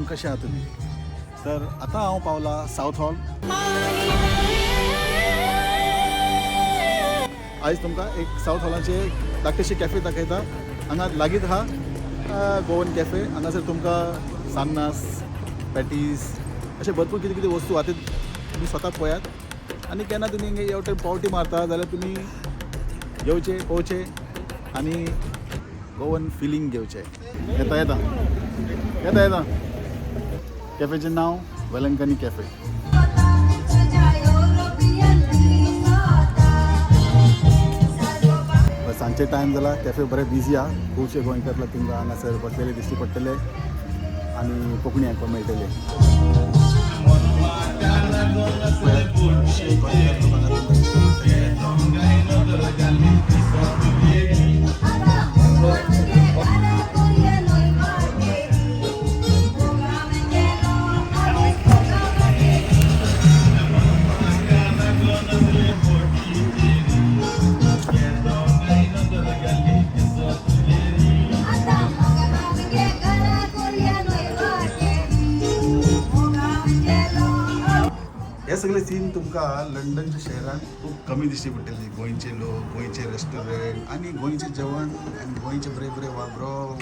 Morning कशें आहात तुमी? तर आतां हांव पावला साउथ हॉल. आयज तुमकां एक साउथ हॉलाचे धाकटेशे कॅफे दाखयता. हांगा लागींच आहा गोवन कॅफे. हांगासर तुमकां सान्नास, पॅटीस अशे भरपूर कितें कितें वस्तू आहा ते तुमी स्वता पळयात. आनी केन्ना तुमी हिंगा येवटे पावटी मारता जाल्यार तुमी येवचे पळोवचे आनी गोवन फिलींग घेवचें. येता येता येता येता कॅफेचें नांव वैलंकनी कॅफे. सांजचे टायम जाला. कॅफे बरें बिजी आहा. खुबशे गोंयकार तुमकां हांगासर बसलेले दिश्टी पडटले आनी कोंकणी आयकपाक मेळटले. हे सगळे सीन तुमकां लंडनच्या शहरान खूब कमी दिश्टी पडटले. गोंयचे लोक, गोंयचे रेस्टॉरंट आनी गोंयचे जेवण आनी गोंयचे बरे बरे बरो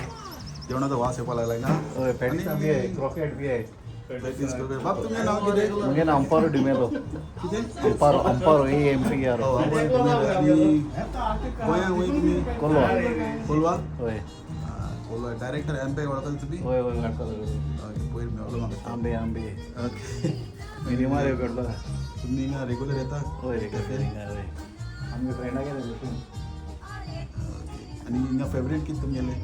जेवणाचो वास येवपाक लागला ना. हय, पॅटीस बी आहे, क्रॉकेट बी आहे. Patties croquet. बाब तुमचें नांव कितें? म्हजें नांव अंपारो डिमेलो. कितें? अंपारो AMPR. आनी गोंया वय तुमी कोलवा. कोलवा? हय कोलवा. डायरेक्टर एम्बे वळखता तुमी? हय हय वळखता. पयर मेळ्ळो म्हाका. आंबे ओके. मिनिमार करता. तुमी हिंगा रेगुलर येता? हय रेगुलर हय. आमगे फ्रेंडा गेले. आनी हिंगा फेवरेट कितें तुमगेलें?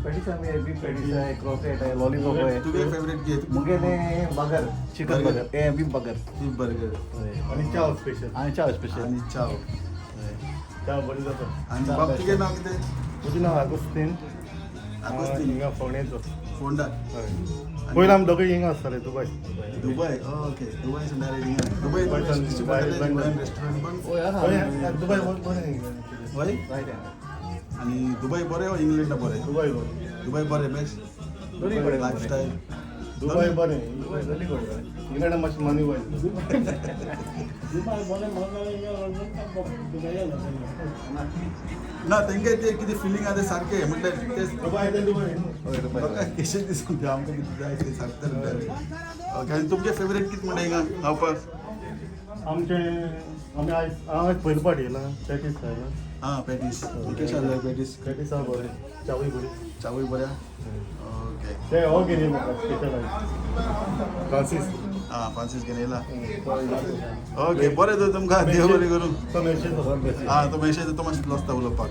पॅटीस आमी बीफ पॅटीस आहे, क्रॉकेट आहे, लॉलीपॉप आहे. तुगे फेवरेट कितें? मुगेलें बगर, चिकन बगर, बीफ बगर. Beef burger. हय आणि चाव स्पेशल. आनी चाव स्पेशल. आनी चाव. चाव बरी जाता. आनी बाब तुगे नांव कितें? तुजें नांव आगोस्तीन. आगोस्तीन. हिंगा फोंडेचो. फोंडा. हय. पयलीं आमी दोगूय हिंगा आसताले दुबय. दुबय. ओके. दुबयसून डायरेक्ट हिंगा. दुबय रेस्टॉरंट पण? दुबय बरें. बरें? आनी दुबय बरें ओ इंग्लंड बरें? दुबय बरें. दुबय बरें बेस्ट? दोनी बरें. लायफस्टायल? दुबय बरें. दोनी बरें. इंग्लंड मातशें मनी वायज. ना तेंगे ते कितें फिलींग आहा ते सारकें म्हणल्यार ते दुबय ते दुबय. म्हाका केशें दिसून ते आमकां कितें जाय ते सांगतले. ओके. आनी तुमचें फेवरेट कितें म्हणटा हिंगा खावपाक? आमी आयज पयली पाट येयला पॅटीस खायला. हां पॅटीस. कशें आसलें पॅटीस? पॅटीस आहा बरें. चावूय बरी. चावूय बऱ्या? ओके. ते हो घेतली म्हाका स्पेशल आयज. फ्रांसीस. हां फ्रांसीस घेवन येयला. ओके बरें तर तुमकां देव बरें करूं. तो मेळचें. हां तो मेळशें तो मातशें लसता उलोवपाक.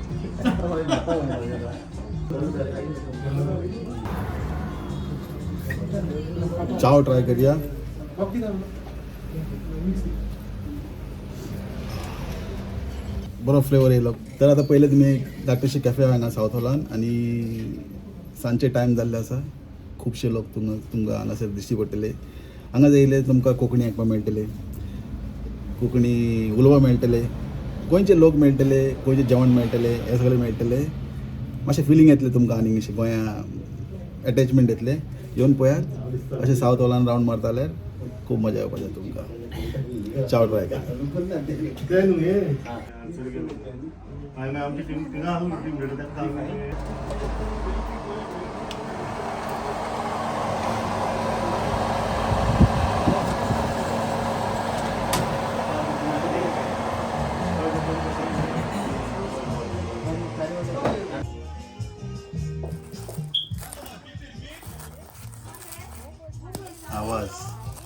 चाव ट्राय करूया. बरो फ्लेवर येयलो. तर आतां पयले तुमी एक धाकटेशें कॅफे हांगा साउथ हॉलान आनी सांजचे टायम जाल्ले आसा. खुबशे लोक तुमकां हांगासर दिश्टी पडटले. हांगा येयले तुमकां कोंकणी आयकपाक मेळटले, कोंकणी उलोवपाक मेळटले, गोंयचे लोक मेळटले, गोंयचें जेवण मेळटलें, हें सगळें मेळटलें. मातशें फिलींग येतलें तुमकां आनीक अशें गोंया एटॅचमेंट येतलें. येवन पळयात. अशें साउथ हॉलान रावंड मारता जाल्यार खूब मजा येवपाचें तुमकां. चाव ट्राय करा. ते न्हू हे. आनी आमची टीम थिंगा आसून टीम भेटता.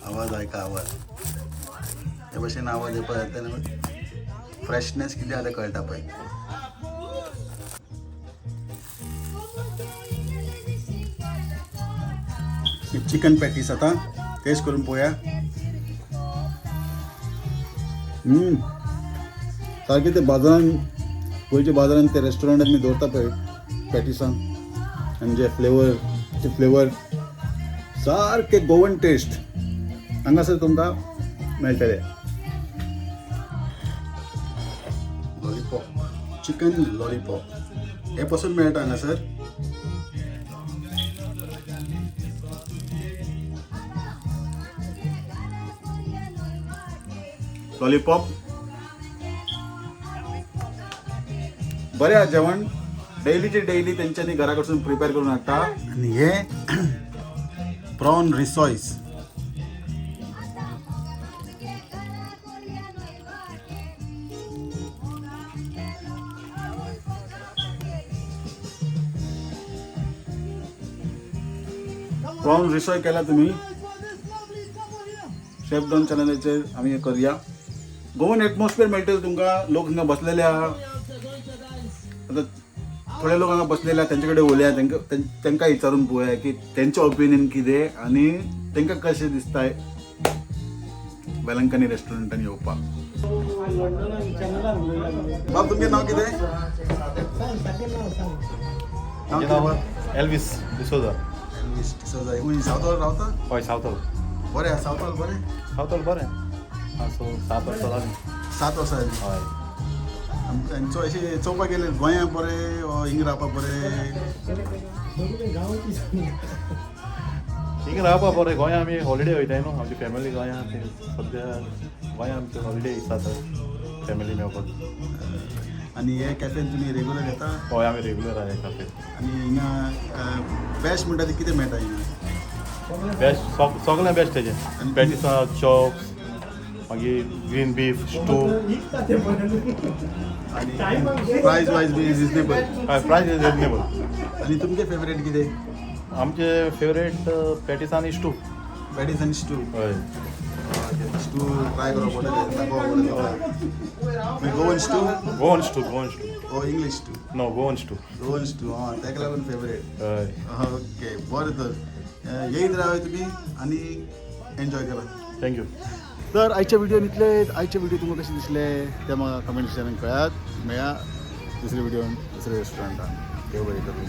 आवाज ऐका. आवाज हे भशेन आवाज येवपाक येता. फ्रेशनेस कितें आहा तें कळटा पळय. चिकन पॅटीस आतां टेस्ट करून पळोवया. सारकें ते बाजारान गोंयच्या बाजारान ते रेस्टॉरंटांत मी दवरता पळय पॅटिसां आनी जे फ्लेवर सारके गोवन टेस्ट हांगासर तुमकां मेळटले. लॉलीपॉप, चिकन लॉलीपॉप हे पासून मेळटा हांगासर. लॉलीपॉप. बरे आहे जेवण. डेलीचे डेली त्यांच्यानी घराकडसून प्रिपेअर करून हाडटा. आणि हे प्रॉन रिसॉइस. प्रॉन रिसॉय केला तुम्ही. शेफ डॉन चॅनलाचेर आमी हे करूया. गोवन एटमॉस्फियर मेळटलें तुमकां. लोक हांगा बसलेले आहा. आता थोडे लोक हांगा बसलेले आहा तेंचे कडेन उलोवया. तांकां विचारून पळोवया की तेंचें ओपिनियन कितें आनी तांकां कशें दिसताय वेलंकनी रेस्टॉरंटान येवपाक. बाब तुमचें नांव कितें? नाव एल्विस डिसोजा. खूंय सावथाल रावता? हय सावथल. बरें आहा सावथाल बरें? सावथल बरें. सो 7 वर्सां जालीं. 7 वर्सां जालीं. हय. तांचो अशें चोवपाक गेले गोंया बरें वा हिंग रावपाक बरें? हिंग रावपाक बरें. गोंया आमी हॉलिडे वयताय न्हू. आमची फॅमिली गोंया. सद्या गोंया आमचे हॉलिडे दिसता फॅमिली मेळपाक. आनी हे कॅफेन तुमी रेगुलर येता? हय आमी रेगुलर आहाय कॅफे. आनी हिंगा बेस्ट म्हणटा ती कितें मेळटा हिंगा? बेस्ट सगळें बेस्ट तेजें. पॅटिसां, चॉप्स, मागीर ग्रीन बीफ, स्टू. आनी प्रायस वायज बी रिजनेबल? हय प्रायस इज रिजनेबल. आनी तुमचें फेवरेट कितें? आमचे फेवरेट पॅटीस आनी स्टू. पॅटीस आनी स्टू. हय. स्टू ट्राय करप पडटलें. गोवन स्टू? गोवन स्टू. गोवन स्टू. ओ इंग्लीश स्टू? नो गोवन स्टू. गोवन स्टू. हां ताका लागून फेवरेट. हय. ओके बरें तर येयत रावय तुमी आनी एन्जॉय करा. थँक्यू. तर आयच्या व्हिडिओन इतलेच. आयचे व्हिडिओ तुमकां कशें दिसले ते म्हाका कमेंट सेक्शनान कळयात. मेळया दुसरे व्हिडिओन दुसऱ्या रेस्टॉरंटान. देव बरें करूं.